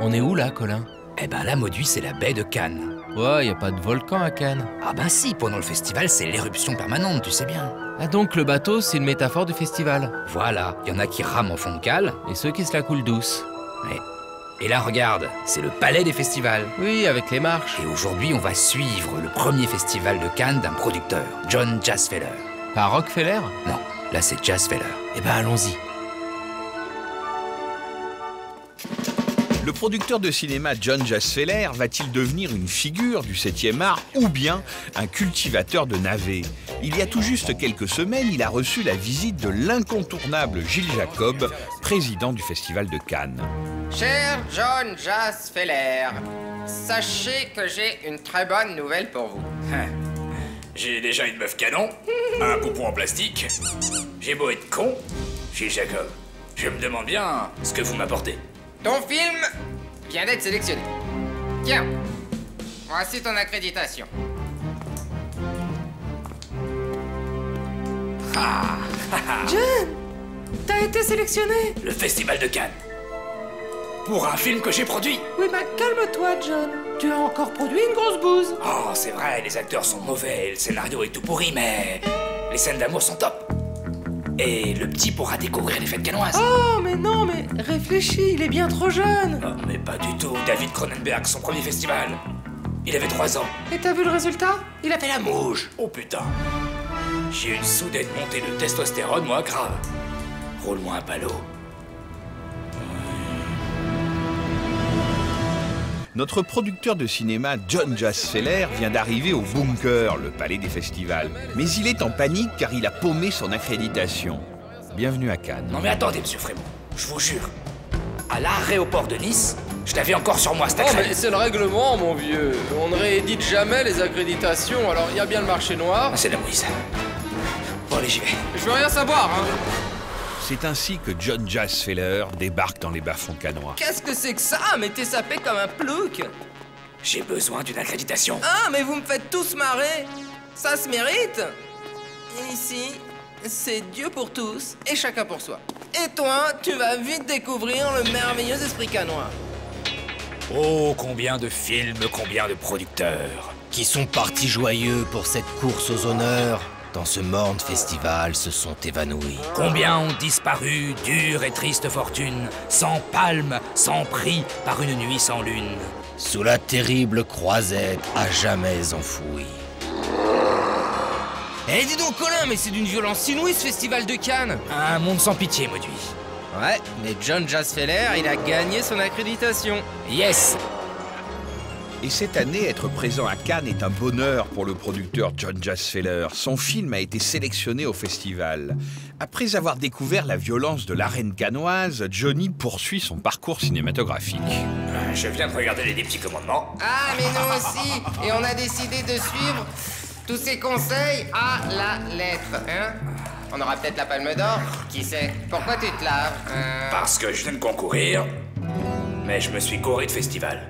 On est où là, Colin? Eh ben là, Mauduit, c'est la baie de Cannes. Ouais, y a pas de volcan à Cannes. Ah ben si, pendant le festival, c'est l'éruption permanente, tu sais bien. Ah donc le bateau, c'est une métaphore du festival. Voilà, il y en a qui rament en fond de cale. Et ceux qui se la coulent douce. Ouais. Et là, regarde, c'est le palais des festivals. Oui, avec les marches. Et aujourd'hui, on va suivre le premier festival de Cannes d'un producteur, John Jasfeller. Pas Rockefeller? Non, là c'est Jasfeller. Eh ben allons-y. Le producteur de cinéma John Jasfeller va-t-il devenir une figure du 7e art ou bien un cultivateur de navets? Il y a tout juste quelques semaines, il a reçu la visite de l'incontournable Gilles Jacob, président du Festival de Cannes. Cher John Jasfeller, sachez que j'ai une très bonne nouvelle pour vous. J'ai déjà une meuf canon, un poupon en plastique. J'ai beau être con, Gilles Jacob, je me demande bien ce que vous m'apportez. Ton film vient d'être sélectionné. Tiens, voici ton accréditation. John, t'as été sélectionné. Le Festival de Cannes. Pour un film que j'ai produit. Oui, bah calme-toi, John. Tu as encore produit une grosse bouse. Oh, c'est vrai, les acteurs sont mauvais, le scénario est tout pourri, mais les scènes d'amour sont top. Et le petit pourra découvrir les fêtes cannoises. Oh, mais non, mais réfléchis, il est bien trop jeune. Oh, mais pas du tout, David Cronenberg, son premier festival. Il avait 3 ans. Et t'as vu le résultat? Il a fait la mouche. Oh putain. J'ai une soudaine montée de testostérone, moi, grave. Roule-moi un ballot. Notre producteur de cinéma John Jasfeller vient d'arriver au Bunker, le palais des festivals. Mais il est en panique car il a paumé son accréditation. Bienvenue à Cannes. Non mais attendez, monsieur Frémont, je vous jure. À l'aéroport de Nice, je l'avais encore sur moi, cette Oh mais accréditation. c'est le règlement, mon vieux. On ne réédite jamais les accréditations, alors il y a bien le marché noir. Ah, c'est la Moïse. Bon allez, j'y vais. Je veux rien savoir, hein. C'est ainsi que John Jasfeller débarque dans les bas-fonds cannois. Qu'est-ce que c'est que ça? Mais t'es sapé comme un plouc. J'ai besoin d'une accréditation. Ah, mais vous me faites tous marrer. Ça se mérite. Et ici, c'est Dieu pour tous et chacun pour soi. Et toi, tu vas vite découvrir le merveilleux esprit cannois. Oh, combien de films, combien de producteurs. Qui sont partis joyeux pour cette course aux honneurs, dans ce morne festival se sont évanouis. Combien ont disparu, dure et triste fortune, sans palme, sans prix, par une nuit sans lune. Sous la terrible croisette à jamais enfouie. Eh dis donc Colin, mais c'est d'une violence inouïe ce festival de Cannes. Un monde sans pitié, Mauduit. Ouais, mais John Jasfeller, il a gagné son accréditation. Yes. Et cette année, être présent à Cannes est un bonheur pour le producteur John Jasfeller. Son film a été sélectionné au festival. Après avoir découvert la violence de l'arène cannoise, Johnny poursuit son parcours cinématographique. Je viens de regarder les 10 petits commandements. Ah, mais nous aussi. Et on a décidé de suivre tous ces conseils à la lettre, hein? On aura peut-être la palme d'or, qui sait? Pourquoi tu te laves? Parce que je viens de concourir, mais je me suis gouré de festival.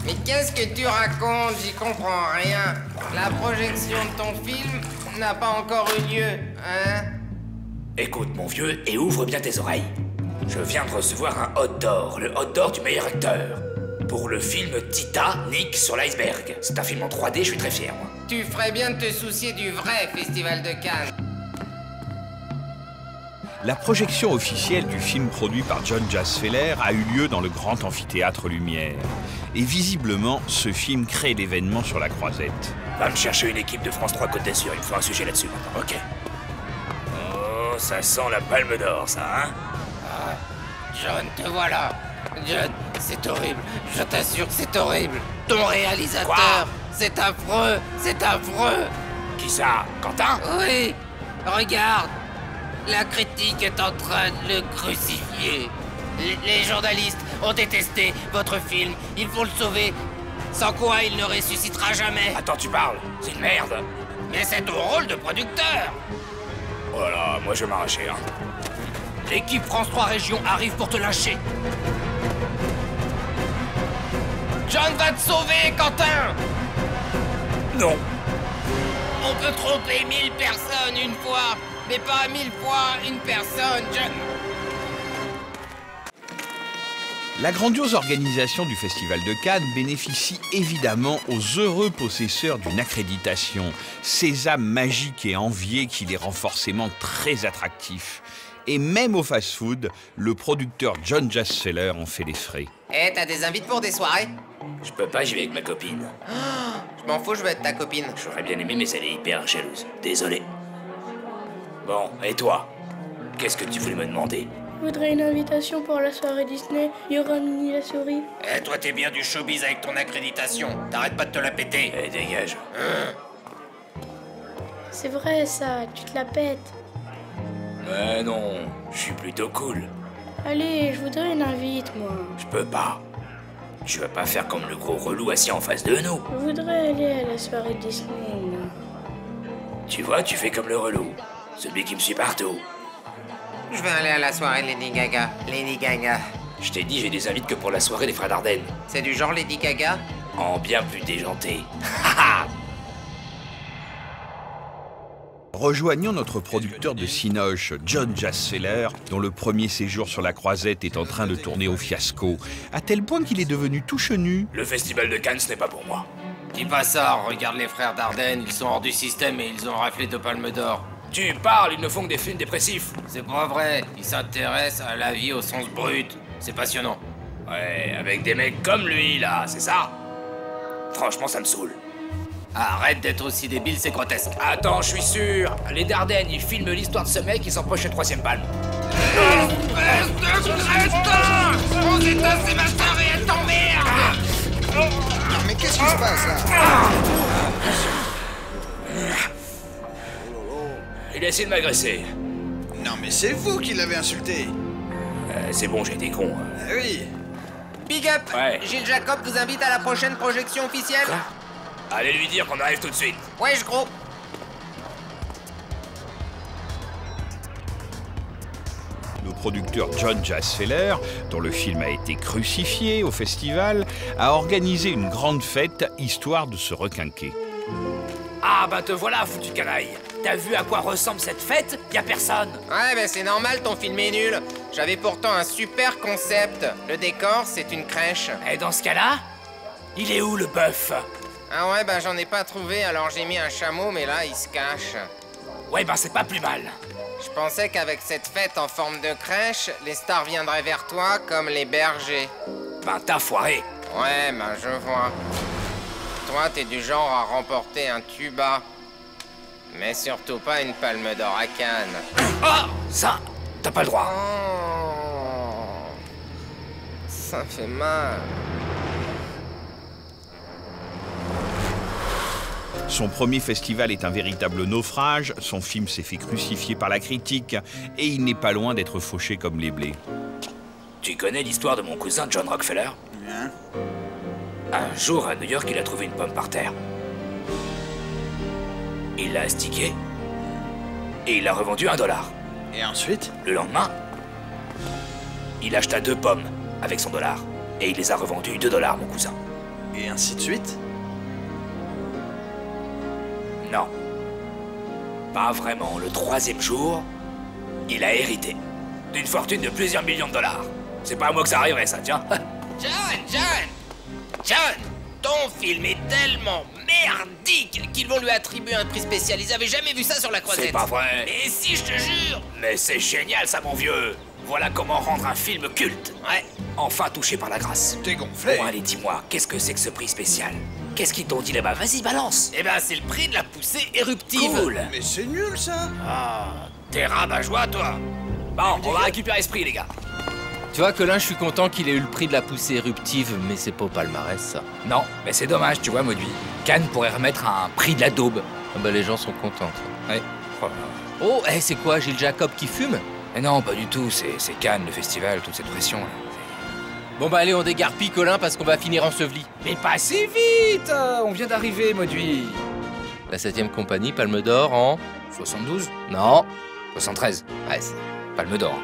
Mais qu'est-ce que tu racontes? J'y comprends rien. La projection de ton film n'a pas encore eu lieu, hein? Écoute, mon vieux, et ouvre bien tes oreilles. Je viens de recevoir un Hot d'or, le Hot d'or du meilleur acteur. Pour le film Titanic sur l'iceberg. C'est un film en 3D, je suis très fier, moi. Tu ferais bien de te soucier du vrai Festival de Cannes. La projection officielle du film produit par John Jasfeller a eu lieu dans le grand amphithéâtre Lumière. Et visiblement, ce film crée l'événement sur la croisette. Va me chercher une équipe de France 3 Côte d'Azur, il me faut un sujet là-dessus maintenant, ok. Oh, ça sent la palme d'or, ça, hein? John, te voilà. John, c'est horrible. Je t'assure que c'est horrible. Ton réalisateur, Quoi? c'est affreux. C'est affreux. Qui ça? Quentin? Oui, regarde. La critique est en train de le crucifier. Les journalistes ont détesté votre film. Il faut le sauver. Sans quoi il ne ressuscitera jamais. Attends, tu parles? C'est une merde. Mais c'est ton rôle de producteur. Oh là, moi je vais m'arracher, hein. L'équipe France 3 Régions arrive pour te lâcher. John va te sauver, Quentin. Non. On peut tromper 1000 personnes une fois, mais pas 1000 fois une personne, John. La grandiose organisation du Festival de Cannes bénéficie évidemment aux heureux possesseurs d'une accréditation, sésame magique et envié qui les rend forcément très attractifs. Et même au fast-food, le producteur John Jasfeller en fait les frais. Eh, t'as des invites pour des soirées? Je peux pas, j'y vais avec ma copine. Je m'en fous, je veux être ta copine. J'aurais bien aimé, mais elle est hyper jalouse. Désolé. Bon, et toi? Qu'est-ce que tu voulais me demander? Je voudrais une invitation pour la soirée Disney. Il y aura Minnie la souris. Eh, toi, t'es bien du showbiz avec ton accréditation. T'arrêtes pas de te la péter. Eh, dégage. C'est vrai ça, tu te la pètes. Mais non, je suis plutôt cool. Allez, je voudrais une invite, moi. Je peux pas. Tu vas pas faire comme le gros relou assis en face de nous. Je voudrais aller à la soirée Disney, moi. Tu vois, tu fais comme le relou. Celui qui me suit partout. Je vais aller à la soirée Lady Gaga. Lady Gaga. Je t'ai dit, j'ai des invites que pour la soirée des frères Dardenne. C'est du genre Lady Gaga? En bien plus déjanté. Rejoignons notre producteur de Cinoche, John Jasfeller, dont le premier séjour sur la Croisette est en train de tourner au fiasco, à tel point qu'il est devenu tout chenu. Le festival de Cannes, ce n'est pas pour moi. Dis pas ça, regarde les frères Dardenne, ils sont hors du système et ils ont raflé 2 palmes d'or. Tu parles, ils ne font que des films dépressifs. C'est pas vrai, ils s'intéressent à la vie au sens brut. C'est passionnant. Ouais, avec des mecs comme lui, là, c'est ça? Franchement, ça me saoule. Arrête d'être aussi débile, c'est grotesque. Attends, je suis sûr. Les Dardenne, ils filment l'histoire de ce mec, ils s'empochent le 3e palme. Espèce de crétin! Aux États, c'est ma sœur et elle t'emmerde! Mais qu'est-ce qui se passe là? Il a essayé de m'agresser. Non mais c'est vous qui l'avez insulté. C'est bon, j'ai été con. Oui. Big up! Ouais. Gilles Jacob vous invite à la prochaine projection officielle. Quoi? Allez lui dire qu'on arrive tout de suite. Wesh gros! Le producteur John Jasfeller, dont le film a été crucifié au festival, a organisé une grande fête histoire de se requinquer. Ah bah te voilà, foutu canaille. T'as vu à quoi ressemble cette fête? Y a personne. Ouais, ben c'est normal, ton film est nul. J'avais pourtant un super concept. Le décor, c'est une crèche. Et dans ce cas-là, il est où le bœuf? Ah ouais, bah j'en ai pas trouvé, alors j'ai mis un chameau, mais là, il se cache. Ouais, bah c'est pas plus mal. Je pensais qu'avec cette fête en forme de crèche, les stars viendraient vers toi comme les bergers. Ben t'as foiré. Ouais, bah je vois. Toi, t'es du genre à remporter un tuba. Mais surtout pas une palme d'or à Cannes. Ah, ça, t'as pas le droit. Oh, ça fait mal. Son premier festival est un véritable naufrage, son film s'est fait crucifier par la critique et il n'est pas loin d'être fauché comme les blés. Tu connais l'histoire de mon cousin John Rockefeller? Hein? Un jour, à New York, il a trouvé une pomme par terre. Il l'a astiquée et il l'a revendue $1. Et ensuite? Le lendemain, il acheta 2 pommes avec son dollar et il les a revendues $2, mon cousin. Et ainsi de suite? Non. Pas vraiment. Le 3e jour, il a hérité d'une fortune de plusieurs millions de dollars. C'est pas à moi que ça arriverait, ça, tiens. John, ton film est tellement merdique qu'ils vont lui attribuer un prix spécial. Ils avaient jamais vu ça sur la Croisette. C'est pas vrai. Et si, je te jure. Mais c'est génial, ça, mon vieux. Voilà comment rendre un film culte. Ouais. Enfin touché par la grâce. T'es gonflé. Bon, allez, dis-moi, qu'est-ce que c'est que ce prix spécial? Qu'est-ce qu'ils t'ont dit là-bas? Vas-y, balance. Eh ben, c'est le prix de la poussée éruptive. Cool. Mais c'est nul ça. Ah, t'es rabat-joie, toi. Bon, on va récupérer ce prix, les gars. Tu vois que là, je suis content qu'il ait eu le prix de la poussée éruptive, mais c'est pas au palmarès, ça. Non, mais c'est dommage, tu vois, Mauduit. Cannes pourrait remettre un prix de la daube. Ah bah, les gens sont contents. Ouais. Oh, c'est quoi, Gilles Jacob qui fume? Mais non, pas du tout, c'est Cannes, le festival, toute cette pression. Là. Bon bah allez, on dégarpille, Colin, parce qu'on va finir enseveli. Mais pas si vite. On vient d'arriver, Mauduit. La 7e compagnie, Palme d'Or en... 72? Non. 73. Ouais, c'est... Palme d'Or.